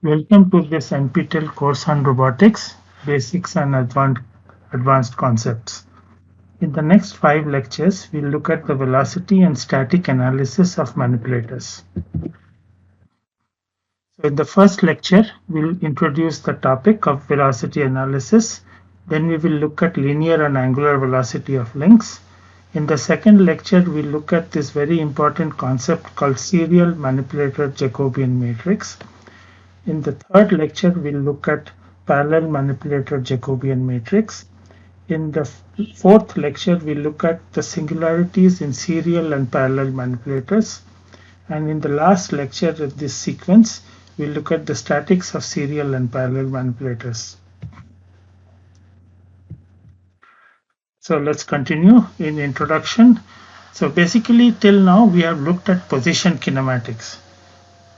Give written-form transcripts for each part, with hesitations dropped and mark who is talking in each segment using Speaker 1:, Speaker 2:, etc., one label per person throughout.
Speaker 1: Welcome to this NPTEL course on robotics, basics and advanced concepts. In the next 5 lectures, we'll look at the velocity and static analysis of manipulators. So in the first lecture, we'll introduce the topic of velocity analysis. Then we will look at linear and angular velocity of links. In the second lecture, we'll look at this very important concept called serial manipulator Jacobian matrix. In the third lecture, we'll look at parallel manipulator Jacobian matrix. In the fourth lecture, we'll look at the singularities in serial and parallel manipulators. And in the last lecture of this sequence, we'll look at the statics of serial and parallel manipulators. So let's continue in introduction. So basically, till now, we have looked at position kinematics.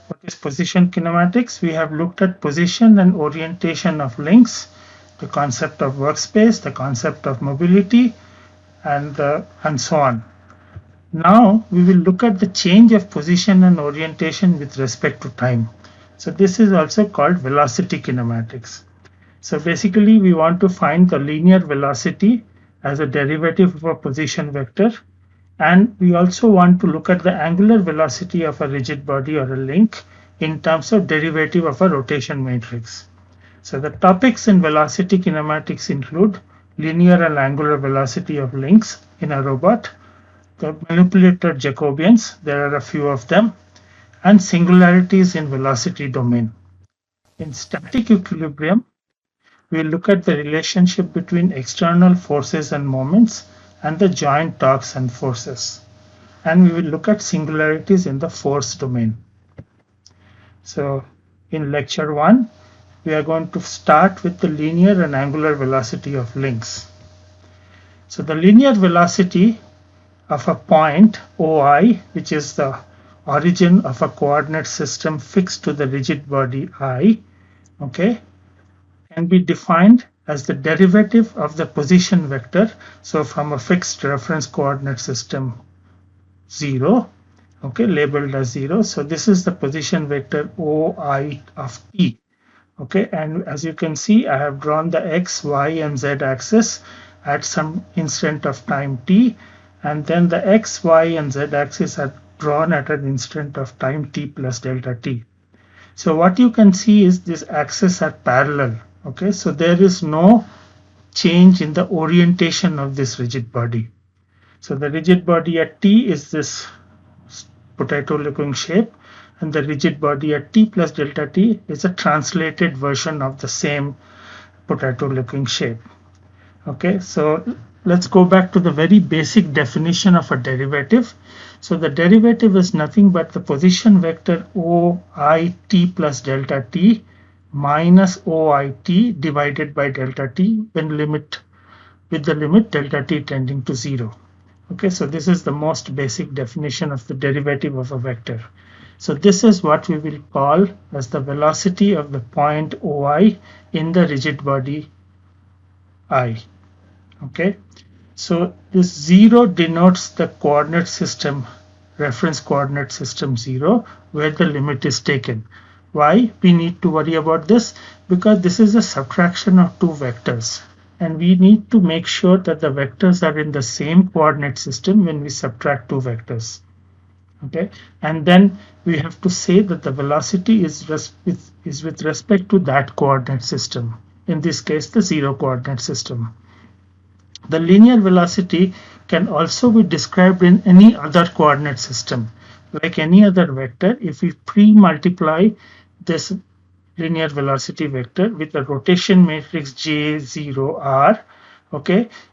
Speaker 1: What is position kinematics? We have looked at position and orientation of links, the concept of workspace, the concept of mobility, and so on. Now we will look at the change of position and orientation with respect to time. So this is also called velocity kinematics. So basically, we want to find the linear velocity as a derivative of a position vector. And we also want to look at the angular velocity of a rigid body or a link in terms of derivative of a rotation matrix. So the topics in velocity kinematics include linear and angular velocity of links in a robot, the manipulator Jacobians, there are a few of them, and singularities in velocity domain. In static equilibrium, we look at the relationship between external forces and moments and the joint torques and forces. And we will look at singularities in the force domain. So in lecture 1, we are going to start with the linear and angular velocity of links. So the linear velocity of a point OI, which is the origin of a coordinate system fixed to the rigid body I, can be defined as the derivative of the position vector. So from a fixed reference coordinate system 0, labeled as 0. So this is the position vector OI of t. And as you can see, I have drawn the x, y, and z axis at some instant of time t, and then the x, y, and z axis are drawn at an instant of time t plus delta t. So what you can see is these axes are parallel. So there is no change in the orientation of this rigid body. So the rigid body at t is this potato-looking shape, and the rigid body at t plus delta t is a translated version of the same potato-looking shape. So let's go back to the very basic definition of a derivative. So the derivative is nothing but the position vector OIT plus delta t minus OIT divided by delta t with the limit delta t tending to 0. So this is the most basic definition of the derivative of a vector. So this is what we will call as the velocity of the point OI in the rigid body I. So this 0 denotes the coordinate system, reference coordinate system 0, where the limit is taken. Why we need to worry about this? Because this is a subtraction of two vectors, and we need to make sure that the vectors are in the same coordinate system when we subtract two vectors. And then we have to say that the velocity is with respect to that coordinate system, in this case the 0 coordinate system. The linear velocity can also be described in any other coordinate system. Like any other vector, if we pre-multiply this linear velocity vector with a rotation matrix J0R,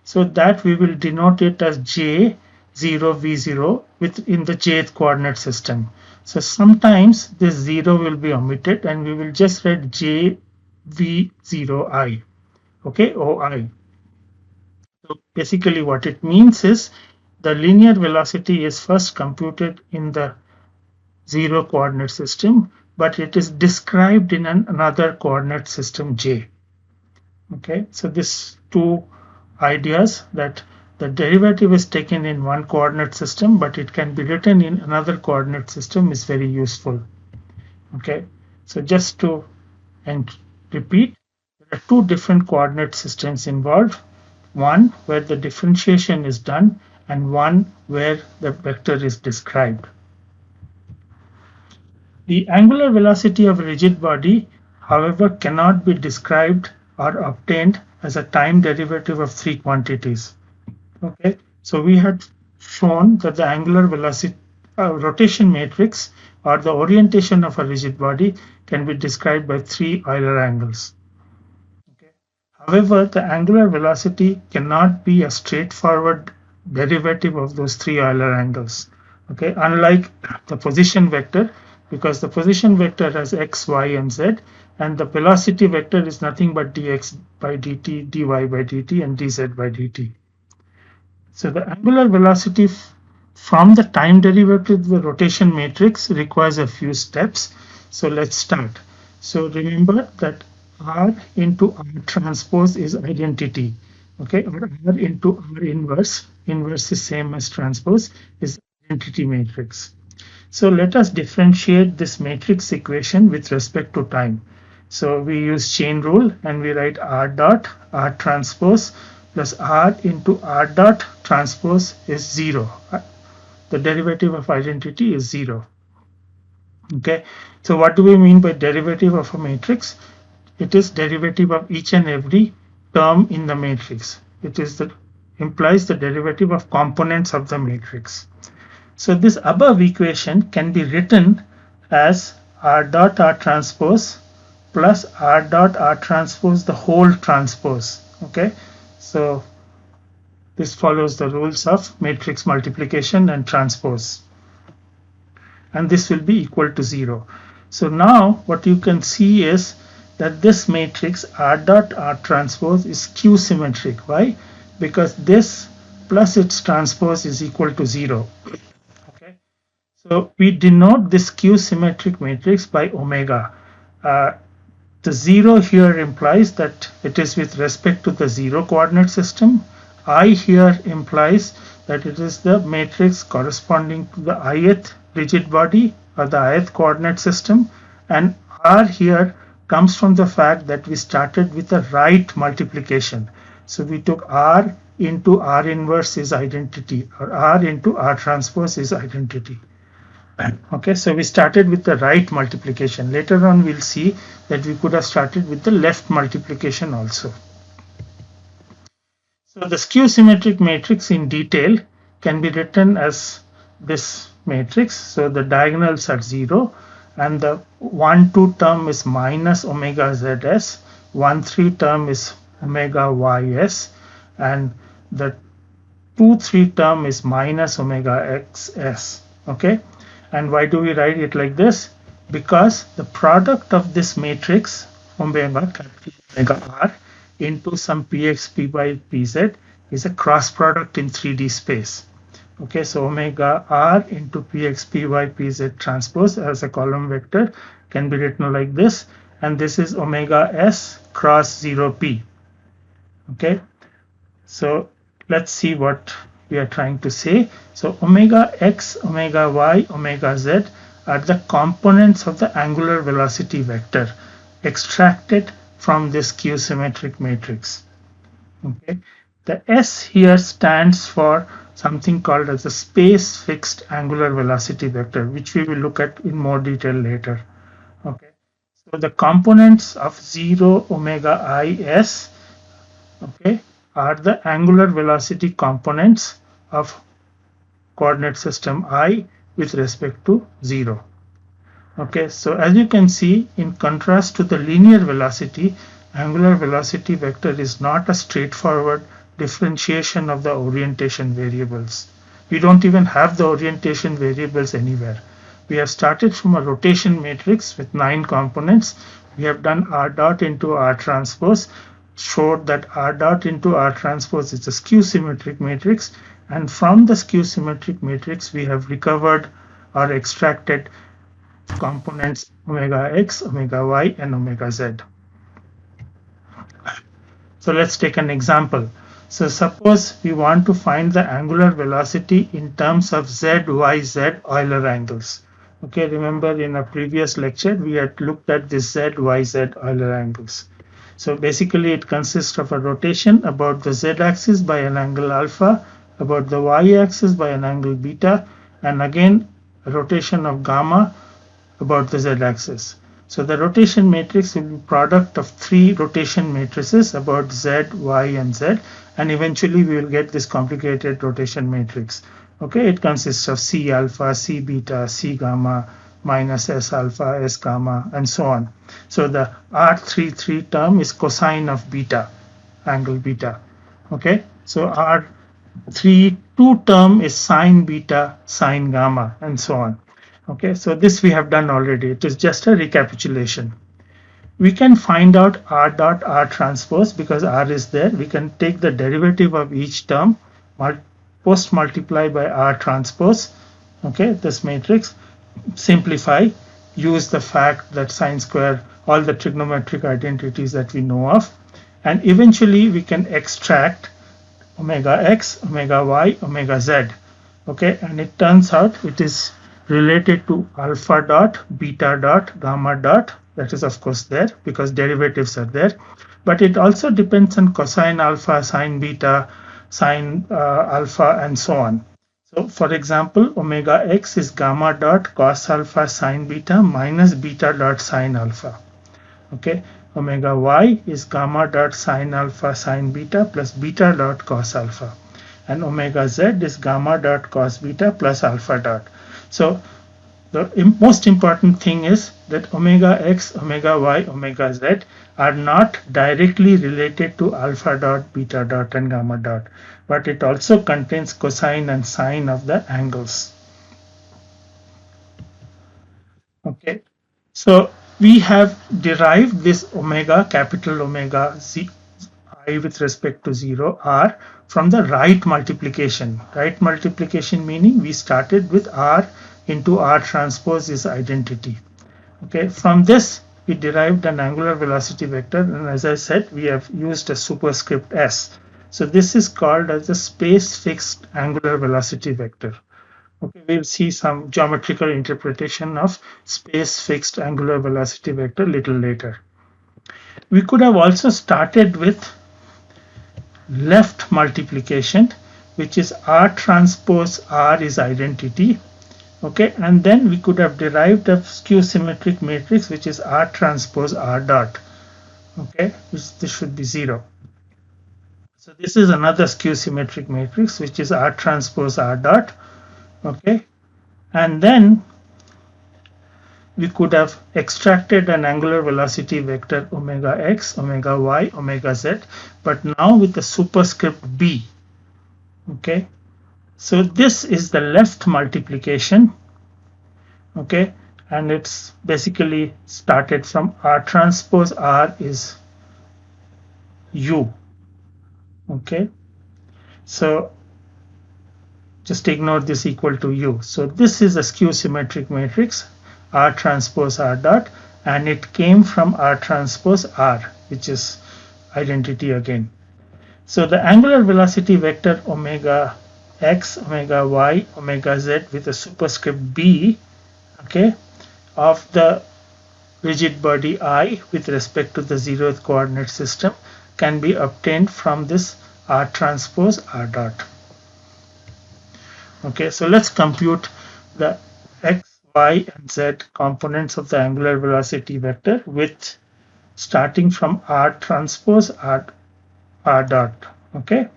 Speaker 1: so that we will denote it as J0V0 within the jth coordinate system. So sometimes this 0 will be omitted and we will just write JV0I, OI. So basically what it means is the linear velocity is first computed in the 0 coordinate system, but it is described in another coordinate system J. So these two ideas, that the derivative is taken in one coordinate system, but it can be written in another coordinate system, is very useful. So just to And repeat, there are two different coordinate systems involved, one where the differentiation is done and one where the vector is described. The angular velocity of a rigid body, however, cannot be described or obtained as a time derivative of three quantities. Okay, so we had shown that the angular velocity rotation matrix or the orientation of a rigid body can be described by three Euler angles. Okay. However, the angular velocity cannot be a straightforward derivative of those three Euler angles. Okay, unlike the position vector, because the position vector has x, y, and z, and the velocity vector is nothing but dx by dt, dy by dt, and dz by dt. So the angular velocity from the time derivative of the rotation matrix requires a few steps. So let's start. So remember that R into R transpose is identity. Okay, or R into R inverse, inverse is same as transpose, is identity matrix. So let us differentiate this matrix equation with respect to time. So we use chain rule and we write R dot R transpose plus R into R dot transpose is 0. The derivative of identity is 0. Okay, so what do we mean by derivative of a matrix? It is derivative of each and every term in the matrix. It is the implies the derivative of components of the matrix. So this above equation can be written as R dot R transpose plus R dot R transpose the whole transpose. Okay, so this follows the rules of matrix multiplication and transpose. And this will be equal to 0. So now what you can see is that this matrix R dot R transpose is skew symmetric. Why? Because this plus its transpose is equal to 0. Okay. So we denote this skew symmetric matrix by omega. The 0 here implies that it is with respect to the 0 coordinate system. I here implies that it is the matrix corresponding to the ith rigid body or the ith coordinate system, and R here comes from the fact that we started with a right multiplication. So we took R into R inverse is identity, or R into R transpose is identity. Okay, so we started with the right multiplication. Later on we'll see that we could have started with the left multiplication also. So the skew symmetric matrix in detail can be written as this matrix. So the diagonals are 0 and the 1, 2 term is minus omega zs, 1, 3 term is omega ys, and the 2, 3 term is minus omega xs. Okay, and why do we write it like this? Because the product of this matrix omega, capital omega r, into some px p by pz is a cross product in 3D space. Okay, so omega r into px p by pz transpose as a column vector can be written like this, and this is omega s cross 0p. Okay, so let's see what we are trying to say. So omega x, omega y, omega z are the components of the angular velocity vector extracted from this skew symmetric matrix. Okay, the S here stands for something called as a space fixed angular velocity vector, which we will look at in more detail later. Okay, so the components of 0 omega I s, okay, are the angular velocity components of coordinate system I with respect to 0. Okay, so as you can see, in contrast to the linear velocity, angular velocity vector is not a straightforward differentiation of the orientation variables. We don't even have the orientation variables anywhere. We have started from a rotation matrix with 9 components. We have done R dot into R transpose, showed that R dot into R transpose is a skew symmetric matrix, and from the skew symmetric matrix we have recovered or extracted components omega x, omega y, and omega z. So let's take an example. So suppose we want to find the angular velocity in terms of z, y, z Euler angles. Okay, remember in a previous lecture we had looked at the Z, Y, Z Euler angles. So basically it consists of a rotation about the Z axis by an angle alpha, about the Y axis by an angle beta, and again a rotation of gamma about the z-axis. So the rotation matrix will be product of three rotation matrices about z, y, and z, and eventually we will get this complicated rotation matrix. Okay, it consists of C alpha, C beta, C gamma, minus S alpha, S gamma, and so on. So the R33 term is cosine of beta, angle beta. Okay, so R32 term is sine beta, sine gamma, and so on. Okay, so this we have done already. It is just a recapitulation. We can find out R dot R transpose because R is there. We can take the derivative of each term, post multiply by R transpose. Okay, this matrix, simplify, use the fact that sine square, all the trigonometric identities that we know of, and eventually we can extract omega x, omega y, omega z. Okay, and it turns out it is related to alpha dot, beta dot, gamma dot. That is of course there because derivatives are there. But it also depends on cosine alpha, sine beta, sine alpha, and so on. So for example, omega x is gamma dot cos alpha sine beta minus beta dot sine alpha. Okay, omega y is gamma dot sine alpha sine beta plus beta dot cos alpha, and omega z is gamma dot cos beta plus alpha dot. So the most important thing is that omega x, omega y, omega z are not directly related to alpha dot, beta dot, and gamma dot, but it also contains cosine and sine of the angles. Okay, so we have derived this omega, capital Omega z I with respect to 0 r from the right multiplication. Right multiplication meaning we started with r into r transpose is identity. Okay, from this we derived an angular velocity vector, and as I said, we have used a superscript s. So this is called as a space fixed angular velocity vector. Okay, we'll see some geometrical interpretation of space fixed angular velocity vector little later. We could have also started with left multiplication, which is r transpose r is identity. Okay, and then we could have derived a skew symmetric matrix, which is r transpose r dot. Okay, this should be 0. So this is another skew symmetric matrix, which is r transpose r dot. Okay, and then we could have extracted an angular velocity vector omega x, omega y, omega z, but now with the superscript b. Okay, so this is the left multiplication. Okay, and it's basically started from r transpose r is u. Okay, so just ignore this equal to u. So this is a skew symmetric matrix r transpose r dot, and it came from r transpose r, which is identity again. So the angular velocity vector omega x, omega y, omega z with a superscript b, okay, of the rigid body I with respect to the zeroth coordinate system can be obtained from this r transpose r dot. Okay, so let's compute the x, y, and z components of the angular velocity vector with starting from r transpose r dot. Okay,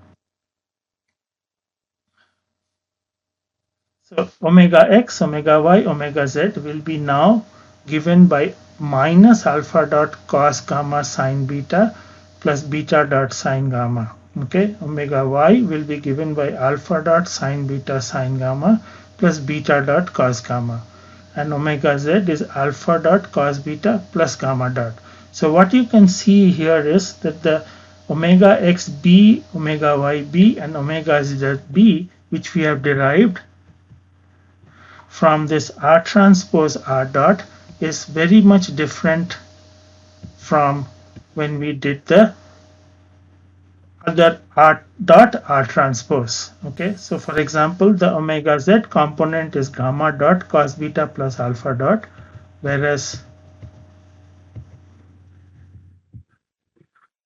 Speaker 1: so omega x, omega y, omega z will be now given by minus alpha dot cos gamma sine beta plus beta dot sine gamma. Okay, omega y will be given by alpha dot sine beta sine gamma plus beta dot cos gamma, and omega z is alpha dot cos beta plus gamma dot. So what you can see here is that the omega x b, omega y b, and omega z b, which we have derived from this r transpose r dot, is very much different from when we did the other r dot r transpose. Okay, so for example, the omega z component is gamma dot cos beta plus alpha dot, whereas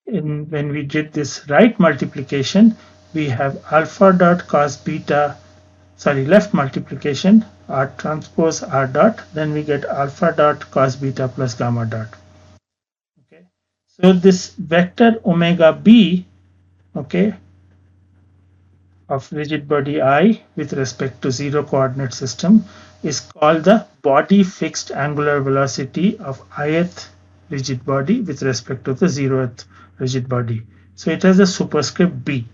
Speaker 1: when we did this right multiplication, we have alpha dot cos beta, sorry, left multiplication, r transpose r dot, then we get alpha dot cos beta plus gamma dot. Okay, so this vector omega b, okay, of rigid body I with respect to zero coordinate system is called the body fixed angular velocity of ith rigid body with respect to the zeroth rigid body. So it has a superscript b.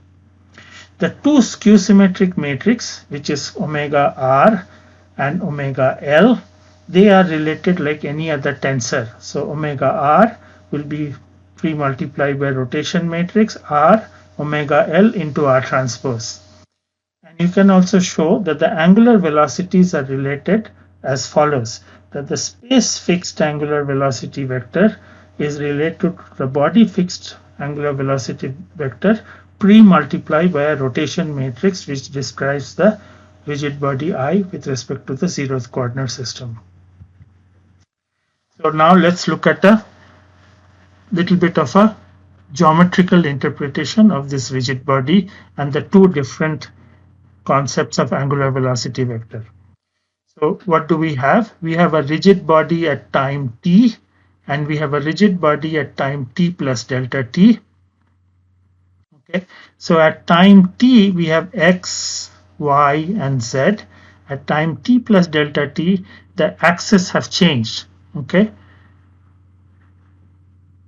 Speaker 1: The two skew symmetric matrix, which is omega r and omega l, they are related like any other tensor. So omega r will be pre-multiplied by rotation matrix r omega l into r transpose. And you can also show that the angular velocities are related as follows: that the space fixed angular velocity vector is related to the body fixed angular velocity vector pre-multiplied by a rotation matrix which describes the rigid body I with respect to the zeroth coordinate system. So now let's look at a little bit of a geometrical interpretation of this rigid body and the two different concepts of angular velocity vector. So what do we have? We have a rigid body at time t, and we have a rigid body at time t plus delta t. Okay, so at time t we have x, y, and z. At time t plus delta t, the axes have changed. Okay,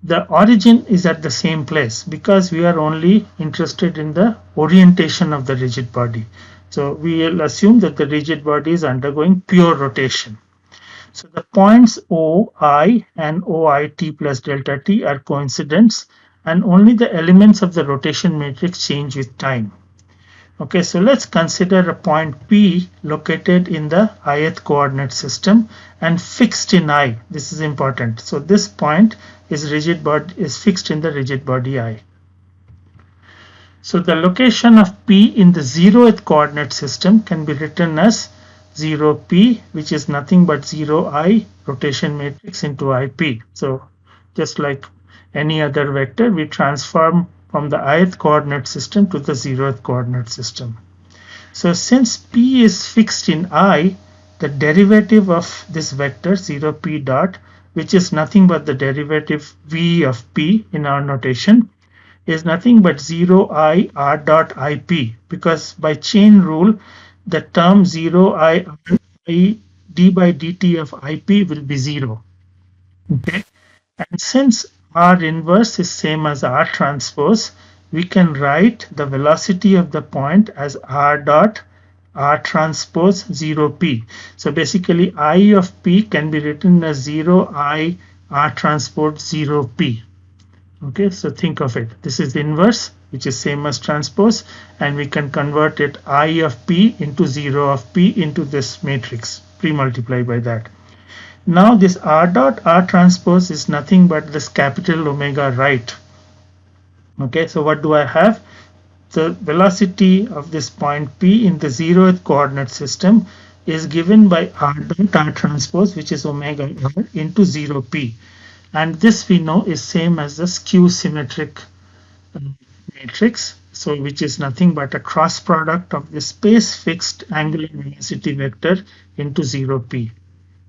Speaker 1: the origin is at the same place because we are only interested in the orientation of the rigid body. So we will assume that the rigid body is undergoing pure rotation. So the points OI and OIT plus delta t are coincidents, and only the elements of the rotation matrix change with time. Okay, so let's consider a point P located in the ith coordinate system and fixed in I. This is important. So this point is fixed in the rigid body I. So the location of P in the zeroth coordinate system can be written as 0P, which is nothing but 0I rotation matrix into IP. So just like any other vector, we transform from the ith coordinate system to the zeroth coordinate system. So since P is fixed in I, the derivative of this vector 0P dot, which is nothing but the derivative V of P in our notation, is nothing but 0I r dot IP, because by chain rule the term 0I d by dt of IP will be 0. Okay, and since R inverse is same as R transpose, we can write the velocity of the point as R dot R transpose 0P. So basically I of P can be written as 0I R transpose 0P. Okay, so think of it. This is the inverse, which is same as transpose, and we can convert it I of P into 0 of P into this matrix, pre-multiply by that. Now this R dot R transpose is nothing but this capital omega right. Okay, so what do I have? The velocity of this point P in the zeroth coordinate system is given by R dot R transpose, which is omega R into 0P. And this we know is same as the skew symmetric matrix, so which is nothing but a cross product of the space fixed angular velocity vector into 0P.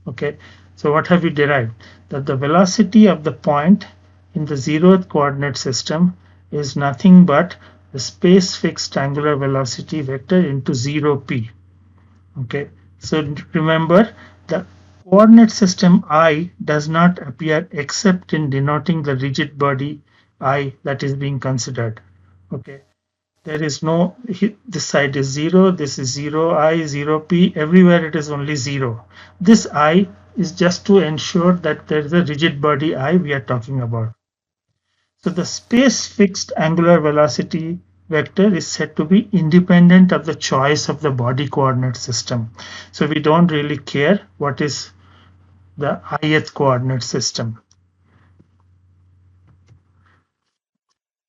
Speaker 1: Okay, so what have we derived? That the velocity of the point in the zeroth coordinate system is nothing but the space fixed angular velocity vector into 0P. Okay, so remember the coordinate system I does not appear except in denoting the rigid body I that is being considered. Okay, there is no, this side is 0, this is 0I, 0P, everywhere it is only 0. This I is just to ensure that there is a rigid body I we are talking about. So the space fixed angular velocity vector is said to be independent of the choice of the body coordinate system. So we don't really care what is the ith coordinate system.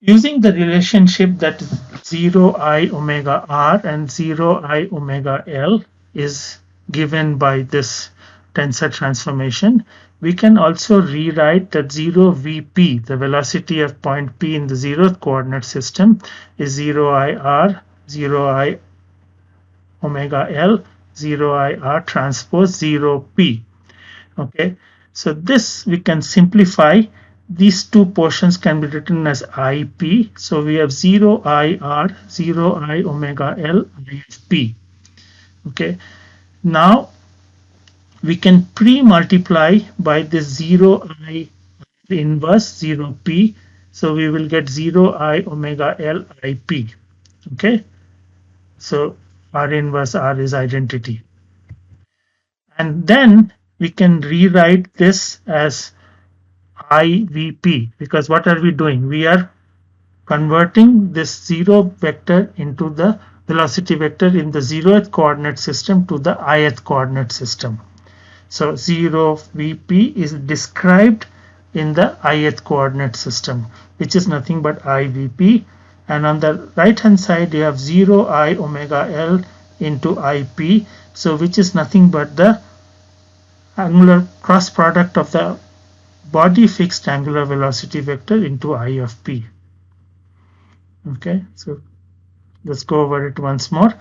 Speaker 1: Using the relationship that 0 I omega r and 0 I omega l is given by this tensor transformation, we can also rewrite that 0 Vp, the velocity of point P in the zeroth coordinate system, is 0 I r, 0 I omega l, 0 I r transpose 0 P. Okay, so this we can simplify. These two portions can be written as IP. So we have 0 I r, 0 I omega l, P. Okay, now we can pre-multiply by this 0 I inverse 0 P. So we will get 0 I omega l IP. Okay, so R inverse R is identity. And then we can rewrite this as IVP, because what are we doing? We are converting this zero vector into the velocity vector in the zeroth coordinate system to the ith coordinate system. So 0 Vp is described in the ith coordinate system, which is nothing but IVP. And on the right hand side you have 0 I omega L into IP, so which is nothing but the angular cross product of the body fixed angular velocity vector into I of P. Okay, so let's go over it once more.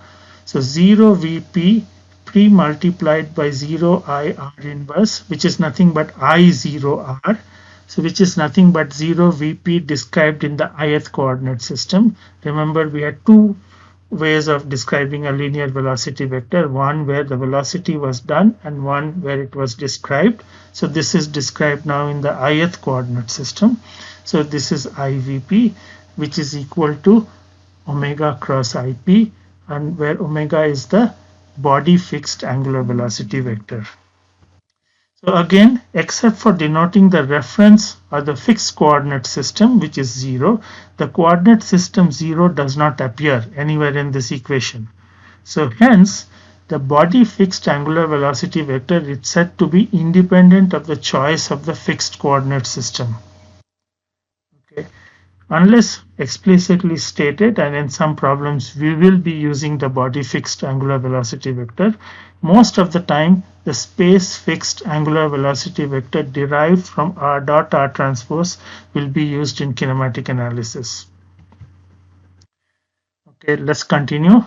Speaker 1: So 0 Vp pre-multiplied by 0 I R inverse, which is nothing but I 0 R, so which is nothing but 0 Vp described in the ith coordinate system. Remember, we had two ways of describing a linear velocity vector, one where the velocity was done and one where it was described. So this is described now in the ith coordinate system. So this is IVP, which is equal to omega cross IP, and where omega is the body fixed angular velocity vector. So again, except for denoting the reference or the fixed coordinate system, which is 0, the coordinate system 0 does not appear anywhere in this equation. So hence, the body fixed angular velocity vector is said to be independent of the choice of the fixed coordinate system. Okay. Unless explicitly stated, and in some problems we will be using the body fixed angular velocity vector, most of the time the space fixed angular velocity vector derived from R dot R transpose will be used in kinematic analysis. Okay, let's continue.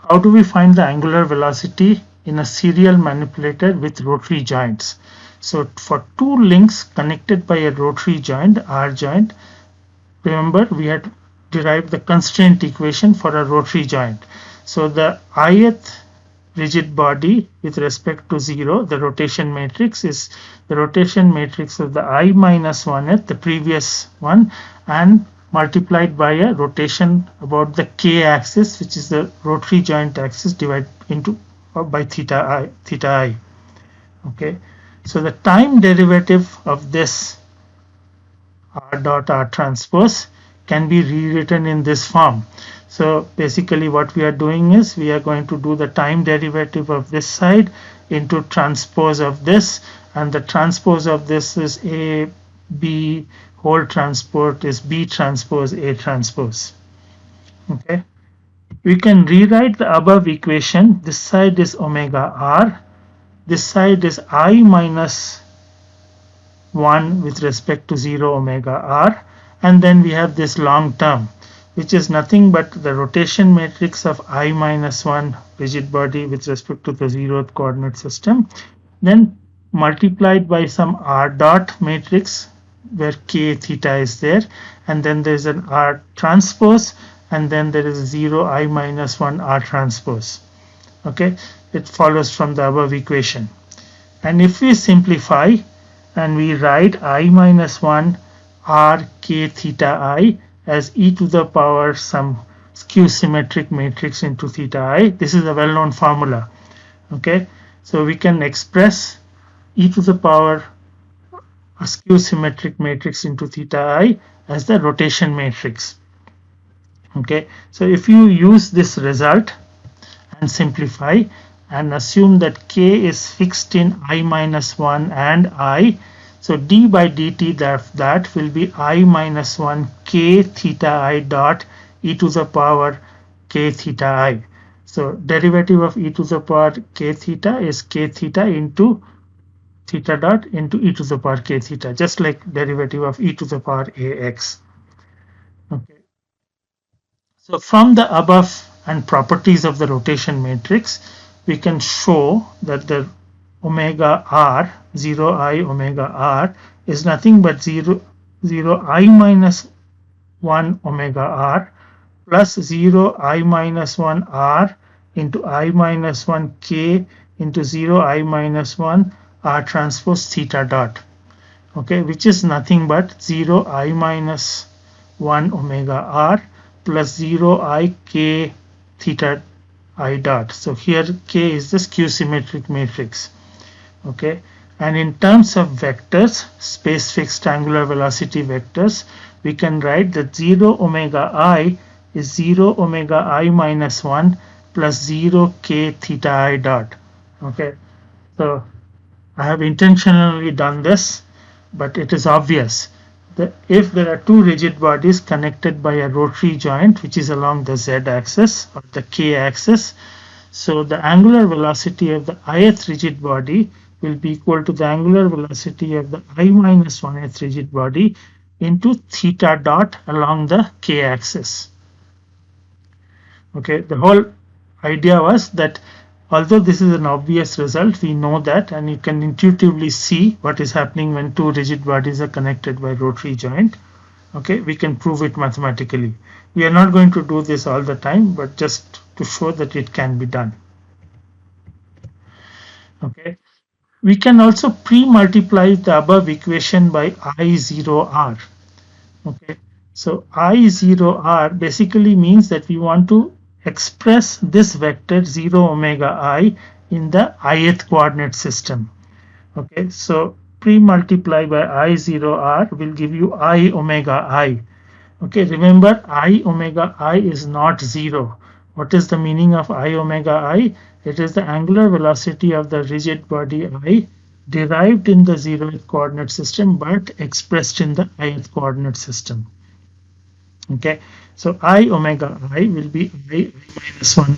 Speaker 1: How do we find the angular velocity in a serial manipulator with rotary joints? So for two links connected by a rotary joint, R joint, remember we had derived the constraint equation for a rotary joint. So the ith rigid body with respect to 0, the rotation matrix is the rotation matrix of the I minus 1th, the previous one, and multiplied by a rotation about the k axis, which is the rotary joint axis, divided into by theta I. Okay, so the time derivative of this R dot R transpose can be rewritten in this form. So basically what we are doing is we are going to do the time derivative of this side into transpose of this, and the transpose of this is A, B whole transport is B transpose A transpose. Okay, we can rewrite the above equation. This side is omega R, this side is I minus 1 with respect to 0 omega R, and then we have this long term, which is nothing but the rotation matrix of I minus 1 rigid body with respect to the 0th coordinate system, then multiplied by some R dot matrix where k theta is there, and then there is an R transpose, and then there is 0 I minus 1 R transpose. Okay, it follows from the above equation. And if we simplify and we write I minus 1 R k theta I as e to the power some skew symmetric matrix into theta I. This is a well-known formula. Okay, so we can express e to the power a skew symmetric matrix into theta I as the rotation matrix. Okay, so if you use this result and simplify and assume that k is fixed in I minus 1 and I, So d by dt that will be I minus 1 k theta I dot e to the power k theta I. So derivative of e to the power k theta is k theta into theta dot into e to the power k theta, just like derivative of e to the power ax. Okay. So from the above and properties of the rotation matrix, we can show that the omega r, 0 I omega r, is nothing but 0 I minus 1 omega r plus 0 I minus 1 r into I minus 1 k into 0 I minus 1 r transpose theta dot, okay, which is nothing but 0 I minus 1 omega r plus 0 I k theta I dot. So here k is the skew symmetric matrix, okay. And in terms of vectors, space fixed angular velocity vectors, we can write that 0 omega I is 0 omega I minus 1 plus 0 k theta I dot, okay. So I have intentionally done this, but it is obvious that if there are two rigid bodies connected by a rotary joint which is along the z-axis or the k-axis, so the angular velocity of the ith rigid body will be equal to the angular velocity of the I minus 1th rigid body into theta dot along the k-axis. Okay, the whole idea was that although this is an obvious result, we know that, and you can intuitively see what is happening when two rigid bodies are connected by rotary joint. Okay, we can prove it mathematically. We are not going to do this all the time, but just to show that it can be done. Okay, we can also pre-multiply the above equation by I0R. Okay, so I0R basically means that we want to express this vector 0 omega I in the ith coordinate system. Okay, so pre-multiply by I0R will give you I omega I. Okay, remember I omega I is not 0. What is the meaning of I omega I? It is the angular velocity of the rigid body I derived in the 0th coordinate system but expressed in the ith coordinate system. Okay, so I omega I will be I minus 1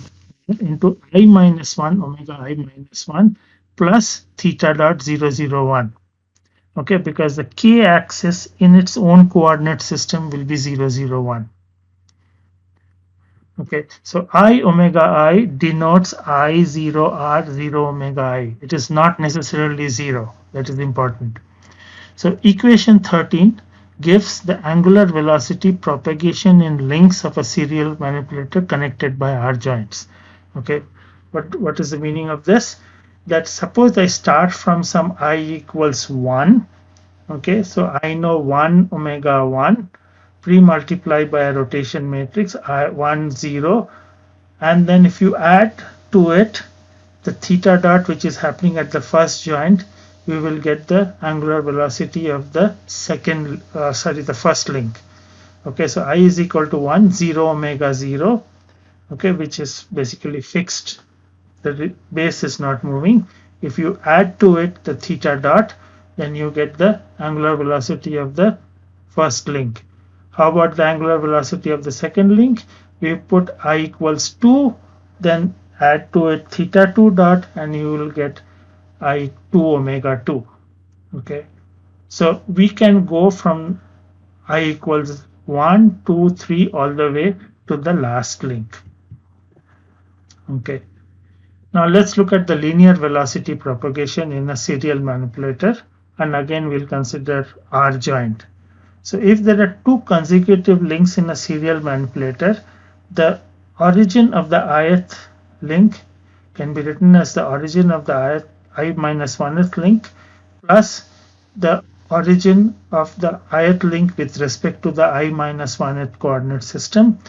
Speaker 1: into I minus 1 omega I minus 1 plus theta dot 001. Okay, because the k-axis in its own coordinate system will be 001. Okay, so I omega I denotes I0R 0 omega I. It is not necessarily 0. That is important. So equation 13 gives the angular velocity propagation in links of a serial manipulator connected by R joints. Okay, what is the meaning of this? That suppose I start from some I equals 1. Okay, so I know 1 omega 1 pre-multiply by a rotation matrix I 1 0, and then if you add to it the theta dot which is happening at the first joint, we will get the angular velocity of the the first link. Okay, so I is equal to 1 0 omega 0, okay, which is basically fixed. The base is not moving. If you add to it the theta dot, then you get the angular velocity of the first link. How about the angular velocity of the second link? We put I equals 2, then add to it theta 2 dot, and you will get I 2 omega 2. Okay, so we can go from I equals 1, 2, 3 all the way to the last link. Okay, now let's look at the linear velocity propagation in a serial manipulator, and again we'll consider R joint. So if there are two consecutive links in a serial manipulator, the origin of the ith link can be written as the origin of the I minus 1th link plus the origin of the ith link with respect to the I minus 1th coordinate system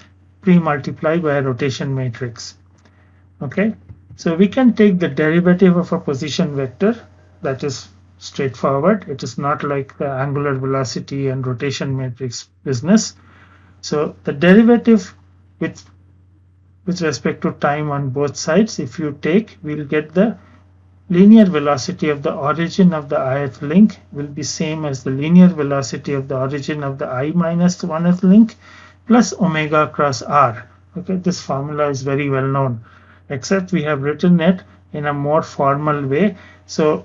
Speaker 1: pre-multiplied by a rotation matrix. Okay, so we can take the derivative of a position vector. That is straightforward. It is not like the angular velocity and rotation matrix business. So the derivative with respect to time on both sides, if you take, we'll get the linear velocity of the origin of the ith link will be same as the linear velocity of the origin of the I minus 1th link plus omega cross r. Okay, this formula is very well known, except we have written it in a more formal way. So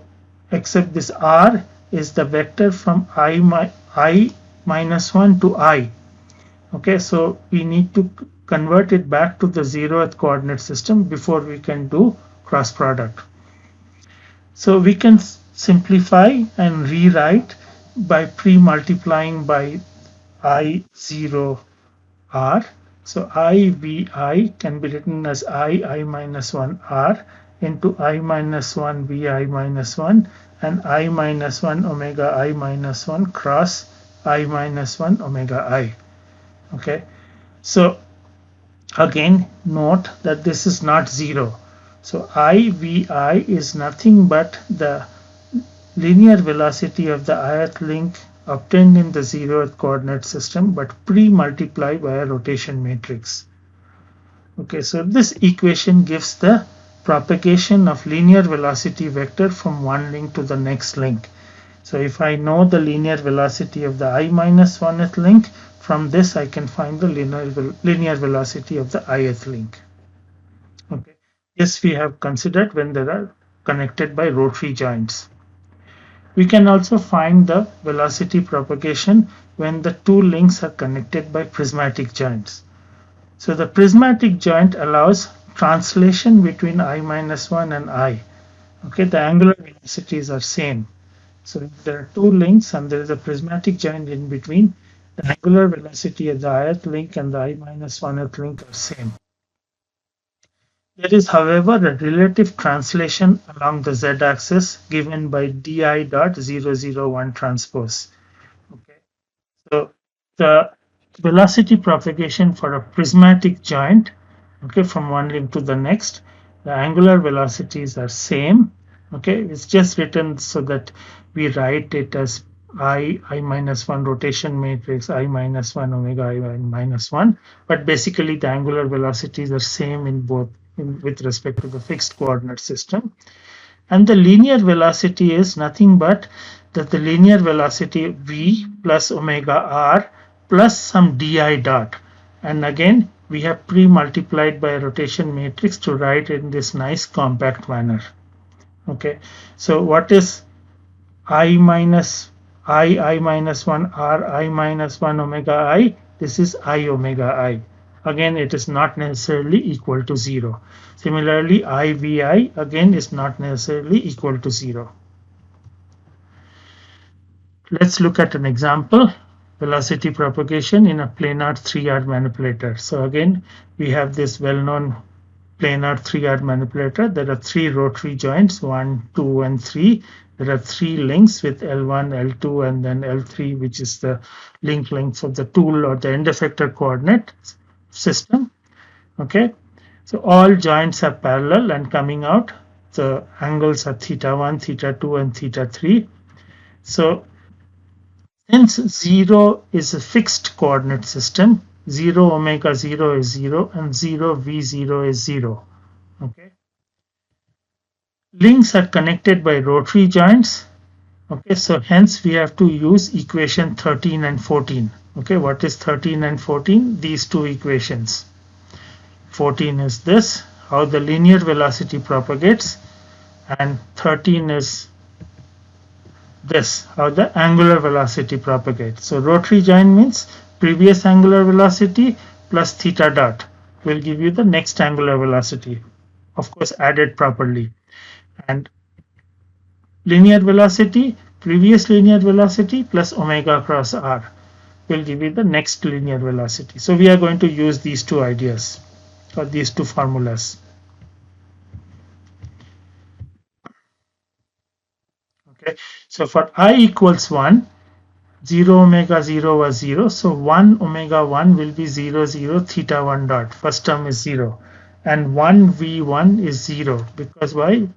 Speaker 1: except this r is the vector from I minus 1 to I. Okay, so we need to convert it back to the 0th coordinate system before we can do cross product. So we can simplify and rewrite by pre-multiplying by I0 r. So IVI can be written as I minus 1 r into I minus 1 VI minus 1 and I minus 1 omega I minus 1 cross I minus 1 omega I. Okay, so again note that this is not 0. So IVI is nothing but the linear velocity of the ith link obtained in the 0th coordinate system but pre-multiplied by a rotation matrix. Okay, so this equation gives the propagation of linear velocity vector from one link to the next link. So if I know the linear velocity of the I minus 1th link, from this I can find the linear velocity of the ith link. Okay, this we have considered when they are connected by rotary joints. We can also find the velocity propagation when the two links are connected by prismatic joints. So the prismatic joint allows translation between I minus 1 and I. Okay, the angular velocities are same. So if there are two links and there is a prismatic joint in between, the angular velocity of the ith link and the I minus 1th link are same. There is, however, a relative translation along the z-axis given by di dot 001 transpose. Okay, so the velocity propagation for a prismatic joint, okay, from one link to the next, the angular velocities are same. Okay, it's just written so that we write it as I minus 1 rotation matrix, I minus 1 omega I minus 1, but basically the angular velocities are same in both with respect to the fixed coordinate system. And the linear velocity is nothing but that the linear velocity v plus omega r plus some di dot. And again, we have pre-multiplied by a rotation matrix to write in this nice compact manner. Okay, so what is I minus 1 r I minus 1 omega I? This is I omega I. Again, it is not necessarily equal to 0. Similarly, IVI again is not necessarily equal to 0. Let's look at an example, velocity propagation in a planar 3-yard manipulator. So again, we have this well-known planar 3-yard manipulator. There are 3 rotary joints, 1, 2, and 3. There are 3 links with L1, L2, and then L3, which is the link length of the tool or the end effector coordinate system. Okay, so all joints are parallel and coming out. The angles are theta 1, theta 2, and theta 3. So since 0 is a fixed coordinate system, 0 omega 0 is 0 and 0 v0 is 0. Okay, links are connected by rotary joints. Okay, so hence we have to use equation 13 and 14. Okay, what is 13 and 14? These two equations. 14 is this, how the linear velocity propagates, and 13 is this, how the angular velocity propagates. So rotary joint means previous angular velocity plus theta dot will give you the next angular velocity, of course added properly. And linear velocity, previous linear velocity plus omega cross r will give you the next linear velocity. So we are going to use these two ideas or these two formulas. Okay, so for I equals 1, 0 omega 0 was 0, so 1 omega 1 will be 0 0 theta 1 dot, first term is 0, and 1 v1 is 0, because why?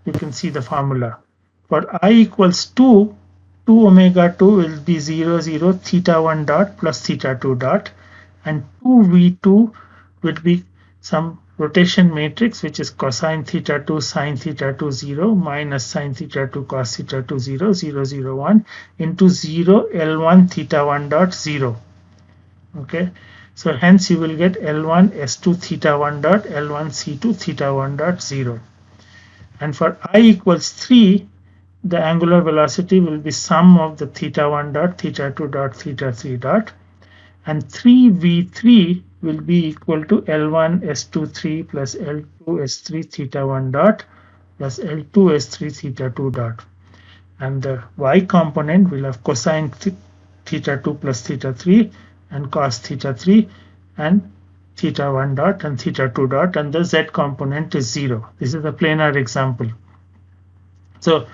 Speaker 1: You can see the formula. For I equals 2, 2 omega 2 will be 0 0 theta 1 dot plus theta 2 dot, and 2 v2 would be some rotation matrix, which is cosine theta 2 sine theta 2 0 minus sine theta 2 cos theta 2 0 0 0 1 into 0 L1 theta 1 dot 0. Okay, so hence you will get L1 S2 theta 1 dot L1 C2 theta 1 dot 0. And for I equals 3, the angular velocity will be sum of the theta 1 dot theta 2 dot theta 3 dot, and 3v3 will be equal to L1 S2 3 plus L2 S3 theta 1 dot plus L2 S3 theta 2 dot, and the y component will have cosine theta 2 plus theta 3 and cos theta 3 and theta 1 dot and theta 2 dot, and the z component is 0. This is a planar example. So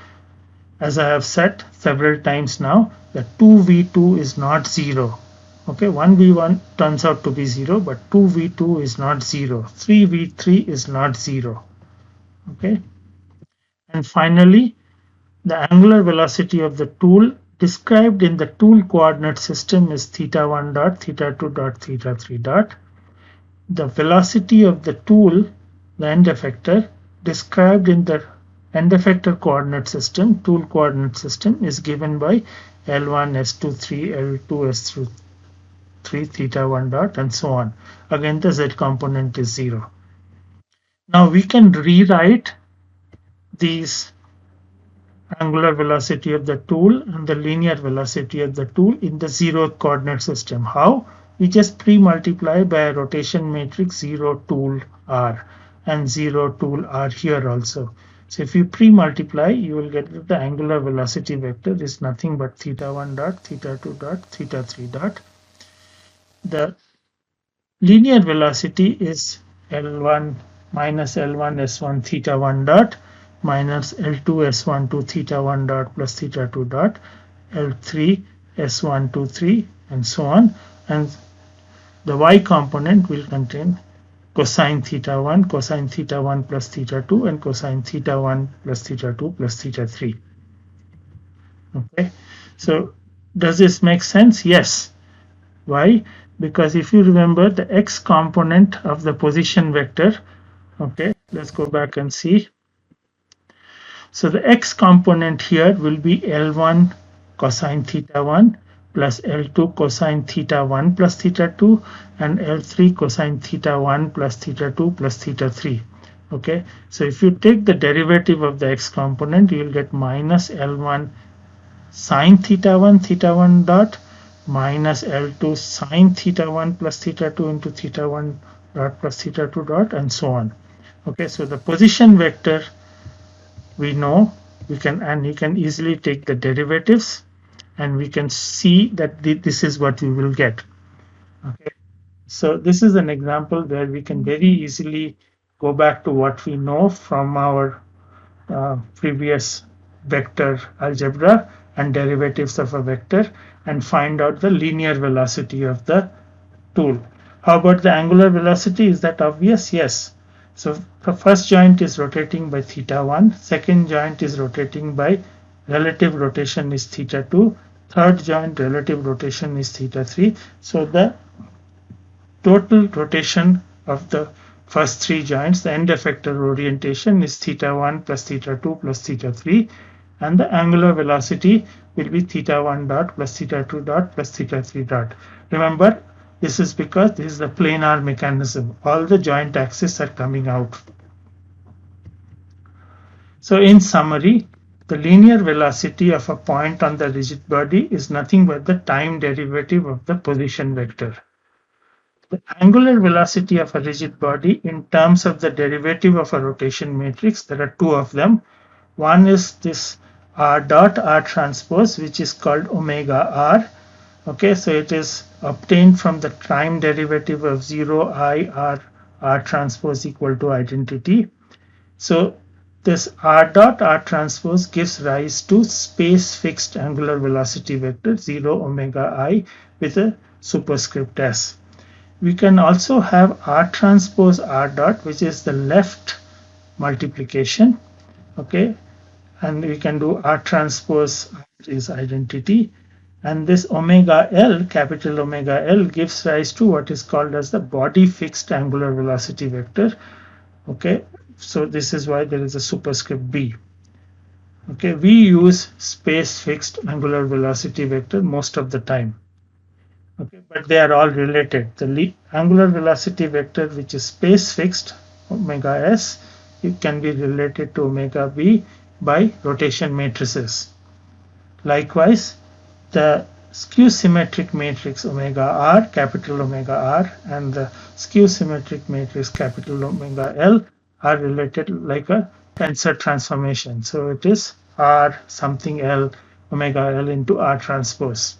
Speaker 1: as I have said several times now, that 2v2 is not 0. Okay, 1v1 turns out to be 0, but 2v2 is not 0. 3v3 is not 0. Okay, and finally, the angular velocity of the tool described in the tool coordinate system is theta 1 dot, theta 2 dot, theta 3 dot. The velocity of the tool, the end effector, described in the end effector coordinate system, tool coordinate system, is given by L1 S2 3, L2 S2 3 theta 1 dot and so on. Again, the z component is 0. Now we can rewrite these angular velocity of the tool and the linear velocity of the tool in the zeroth coordinate system. How? We just pre-multiply by a rotation matrix 0 tool r and 0 tool r here also. So if you pre-multiply, you will get that the angular velocity vector is nothing but theta 1 dot, theta 2 dot, theta 3 dot. The linear velocity is L1 minus L1 S1 theta 1 dot minus L2 S1 2 theta 1 dot plus theta 2 dot, L3 S1 2 3 and so on, and the y component will contain cosine theta 1 plus theta 2 and cosine theta 1 plus theta 2 plus theta 3. Okay, so does this make sense? Yes. Why? Because if you remember the x component of the position vector, okay, let's go back and see. So the x component here will be L1 cosine theta 1 plus L2 cosine theta 1 plus theta 2 and L3 cosine theta 1 plus theta 2 plus theta 3. Okay, so if you take the derivative of the x component, you will get minus L1 sine theta 1 dot minus L2 sine theta 1 plus theta 2 into theta 1 dot plus theta 2 dot and so on. Okay, so the position vector we know, you can easily take the derivatives and we can see that this is what we will get. Okay, so this is an example where we can very easily go back to what we know from our previous vector algebra and derivatives of a vector and find out the linear velocity of the tool. How about the angular velocity? Is that obvious? Yes. So the first joint is rotating by theta 1, second joint is rotating by relative rotation is theta 2, third joint relative rotation is theta 3. So the total rotation of the first three joints, the end effector orientation is theta 1 plus theta 2 plus theta 3, and the angular velocity will be theta 1 dot plus theta 2 dot plus theta 3 dot. Remember, this is because this is the planar mechanism. All the joint axes are coming out. So in summary, the linear velocity of a point on the rigid body is nothing but the time derivative of the position vector. The angular velocity of a rigid body in terms of the derivative of a rotation matrix, there are two of them. One is this r dot r transpose, which is called omega r. Okay, so it is obtained from the time derivative of 0 I r transpose equal to identity. So this r dot r transpose gives rise to space fixed angular velocity vector 0 omega I with a superscript s. We can also have r transpose r dot, which is the left multiplication. Okay, and we can do r transpose is identity. And this omega L, capital omega L, gives rise to what is called as the body fixed angular velocity vector. Okay, so this is why there is a superscript B. Okay, we use space fixed angular velocity vector most of the time. Okay, but they are all related. The angular velocity vector, which is space fixed, omega s, it can be related to omega b by rotation matrices. Likewise, the skew symmetric matrix omega r, capital omega R, and the skew symmetric matrix capital omega L are related like a tensor transformation. So it is R something L omega L into R transpose.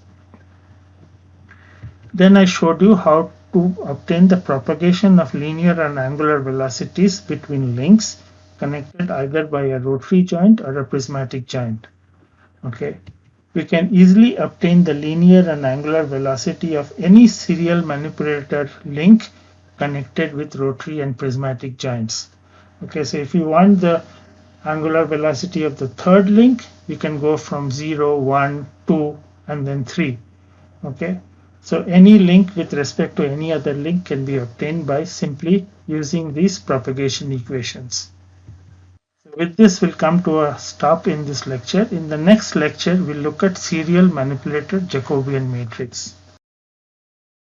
Speaker 1: Then I showed you how to obtain the propagation of linear and angular velocities between links connected either by a rotary joint or a prismatic joint. Okay, we can easily obtain the linear and angular velocity of any serial manipulator link connected with rotary and prismatic joints. Okay, so if you want the angular velocity of the third link, we can go from 0, 1, 2, and then 3. Okay, so any link with respect to any other link can be obtained by simply using these propagation equations. So with this, we'll come to a stop in this lecture. In the next lecture, we'll look at serial manipulated Jacobian matrix.